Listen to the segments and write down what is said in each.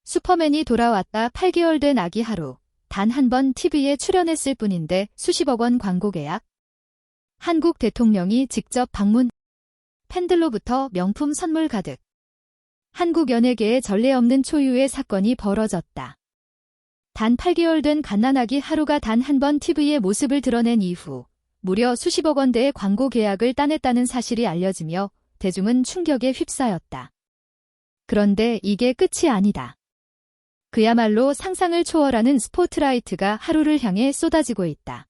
슈퍼맨이 돌아왔다. 8개월 된 아기 하루. 단 한 번 TV에 출연했을 뿐인데 수십억 원 광고 계약. 한국 대통령이 직접 방문. 팬들로부터 명품 선물 가득. 한국 연예계에 전례 없는 초유의 사건이 벌어졌다. 단 8개월 된 갓난아기 하루가 단 한 번 TV에 모습을 드러낸 이후 무려 수십억 원대의 광고 계약을 따냈다는 사실이 알려지며 대중은 충격에 휩싸였다. 그런데 이게 끝이 아니다. 그야말로 상상을 초월하는 스포트라이트가 하루를 향해 쏟아지고 있다.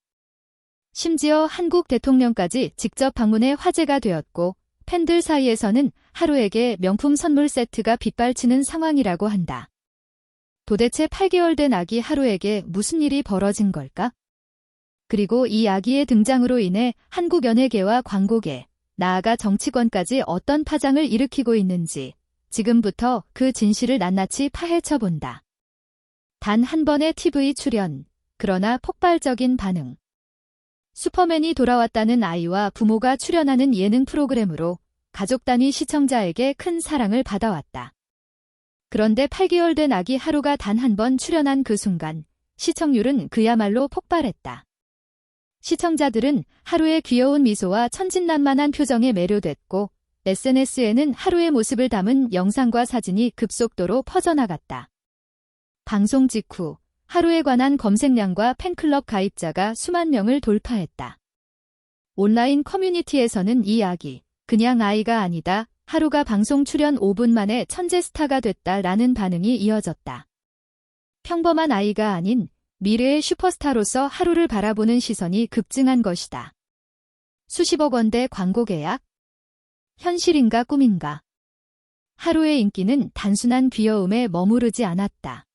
심지어 한국 대통령까지 직접 방문해 화제가 되었고 팬들 사이에서는 하루에게 명품 선물 세트가 빗발치는 상황이라고 한다. 도대체 8개월 된 아기 하루에게 무슨 일이 벌어진 걸까? 그리고 이 아기의 등장으로 인해 한국 연예계와 광고계, 나아가 정치권까지 어떤 파장을 일으키고 있는지 지금부터 그 진실을 낱낱이 파헤쳐본다. 단 한 번의 TV 출연, 그러나 폭발적인 반응. 슈퍼맨이 돌아왔다는 아이와 부모가 출연하는 예능 프로그램으로 가족 단위 시청자에게 큰 사랑을 받아왔다. 그런데 8개월 된 아기 하루가 단 한 번 출연한 그 순간 시청률은 그야말로 폭발했다. 시청자들은 하루의 귀여운 미소와 천진난만한 표정에 매료됐고 SNS에는 하루의 모습을 담은 영상과 사진이 급속도로 퍼져나갔다. 방송 직후 하루에 관한 검색량과 팬클럽 가입자가 수만 명을 돌파했다. 온라인 커뮤니티에서는 이 아기, 그냥 아이가 아니다. 하루가 방송 출연 5분 만에 천재 스타가 됐다라는 반응이 이어졌다. 평범한 아이가 아닌 미래의 슈퍼스타로서 하루를 바라보는 시선이 급증한 것이다. 수십억 원대 광고 계약? 현실인가 꿈인가? 하루의 인기는 단순한 귀여움에 머무르지 않았다.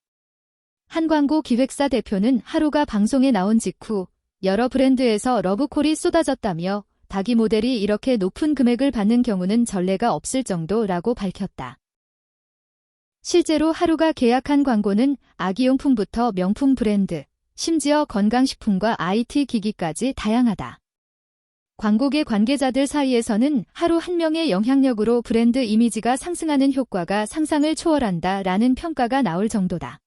한 광고 기획사 대표는 하루가 방송에 나온 직후 여러 브랜드에서 러브콜이 쏟아졌다며 자기 모델이 이렇게 높은 금액을 받는 경우는 전례가 없을 정도라고 밝혔다. 실제로 하루가 계약한 광고는 아기용품부터 명품 브랜드, 심지어 건강식품과 IT 기기까지 다양하다. 광고계 관계자들 사이에서는 하루 한 명의 영향력으로 브랜드 이미지가 상승하는 효과가 상상을 초월한다라는 평가가 나올 정도다.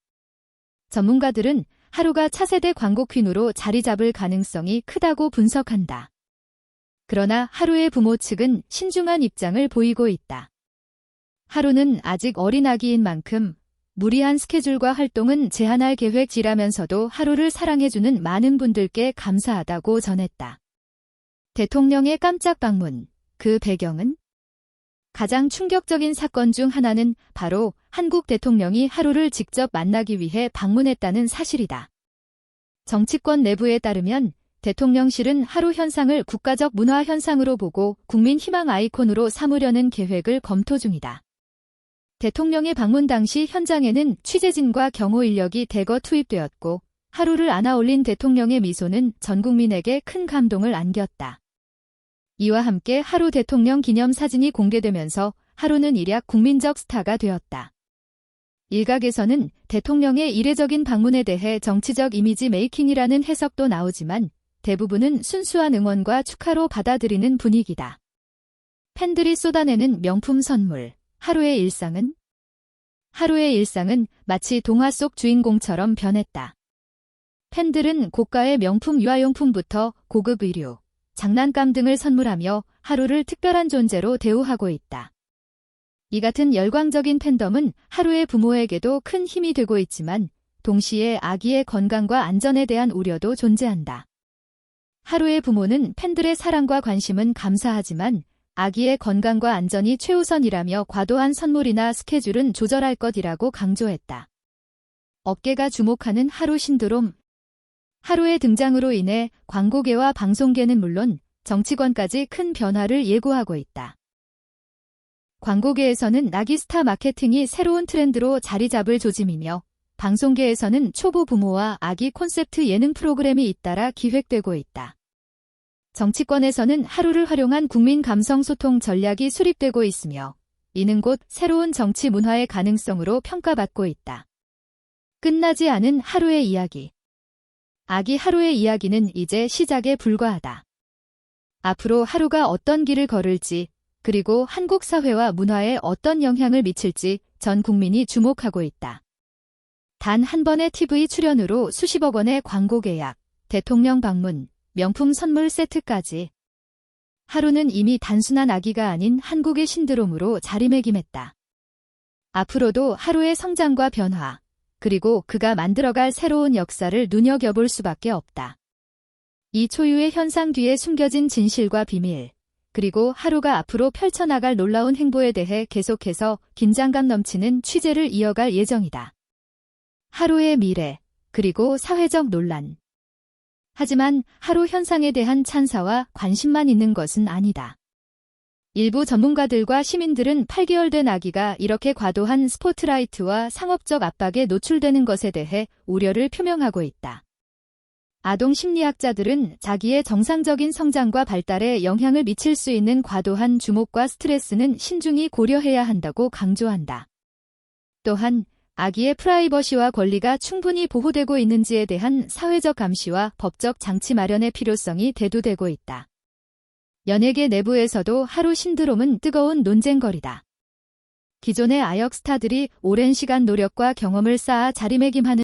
전문가들은 하루가 차세대 광고 퀸으로 자리 잡을 가능성이 크다고 분석한다. 그러나 하루의 부모 측은 신중한 입장을 보이고 있다. 하루는 아직 어린 아기인 만큼 무리한 스케줄과 활동은 제한할 계획이라면서도 하루를 사랑해주는 많은 분들께 감사하다고 전했다. 대통령의 깜짝 방문, 그 배경은? 가장 충격적인 사건 중 하나는 바로 한국 대통령이 하루를 직접 만나기 위해 방문했다는 사실이다. 정치권 내부에 따르면 대통령실은 하루 현상을 국가적 문화 현상으로 보고 국민 희망 아이콘으로 삼으려는 계획을 검토 중이다. 대통령의 방문 당시 현장에는 취재진과 경호 인력이 대거 투입되었고 하루를 안아올린 대통령의 미소는 전 국민에게 큰 감동을 안겼다. 이와 함께 하루 대통령 기념 사진이 공개되면서 하루는 일약 국민적 스타가 되었다. 일각에서는 대통령의 이례적인 방문에 대해 정치적 이미지 메이킹이라는 해석도 나오지만 대부분은 순수한 응원과 축하로 받아들이는 분위기다. 팬들이 쏟아내는 명품 선물, 하루의 일상은? 하루의 일상은 마치 동화 속 주인공처럼 변했다. 팬들은 고가의 명품 유아용품부터 고급 의류, 장난감 등을 선물하며 하루를 특별한 존재로 대우하고 있다. 이 같은 열광적인 팬덤은 하루의 부모에게도 큰 힘이 되고 있지만 동시에 아기의 건강과 안전에 대한 우려도 존재한다. 하루의 부모는 팬들의 사랑과 관심은 감사하지만 아기의 건강과 안전이 최우선이라며 과도한 선물이나 스케줄은 조절할 것이라고 강조했다. 업계가 주목하는 하루 신드롬. 하루의 등장으로 인해 광고계와 방송계는 물론 정치권까지 큰 변화를 예고하고 있다. 광고계에서는 아기 스타 마케팅이 새로운 트렌드로 자리 잡을 조짐이며 방송계에서는 초보 부모와 아기 콘셉트 예능 프로그램이 잇따라 기획되고 있다. 정치권에서는 하루를 활용한 국민 감성 소통 전략이 수립되고 있으며 이는 곧 새로운 정치 문화의 가능성으로 평가받고 있다. 끝나지 않은 하루의 이야기. 아기 하루의 이야기는 이제 시작에 불과하다. 앞으로 하루가 어떤 길을 걸을지, 그리고 한국 사회와 문화에 어떤 영향을 미칠지 전 국민이 주목하고 있다. 단 한 번의 TV 출연으로 수십억 원의 광고 계약, 대통령 방문, 명품 선물 세트까지. 하루는 이미 단순한 아기가 아닌 한국의 신드롬으로 자리매김했다. 앞으로도 하루의 성장과 변화, 그리고 그가 만들어갈 새로운 역사를 눈여겨볼 수밖에 없다. 이 초유의 현상 뒤에 숨겨진 진실과 비밀, 그리고 하루가 앞으로 펼쳐나갈 놀라운 행보에 대해 계속해서 긴장감 넘치는 취재를 이어갈 예정이다. 하루의 미래, 그리고 사회적 논란. 하지만 하루 현상에 대한 찬사와 관심만 있는 것은 아니다. 일부 전문가들과 시민들은 8개월 된 아기가 이렇게 과도한 스포트라이트와 상업적 압박에 노출되는 것에 대해 우려를 표명하고 있다. 아동 심리학자들은 자기의 정상적인 성장과 발달에 영향을 미칠 수 있는 과도한 주목과 스트레스는 신중히 고려해야 한다고 강조한다. 또한 아기의 프라이버시와 권리가 충분히 보호되고 있는지에 대한 사회적 감시와 법적 장치 마련의 필요성이 대두되고 있다. 연예계 내부에서도 하루 신드롬은 뜨거운 논쟁거리다. 기존의 아역 스타들이 오랜 시간 노력과 경험을 쌓아 자리매김하는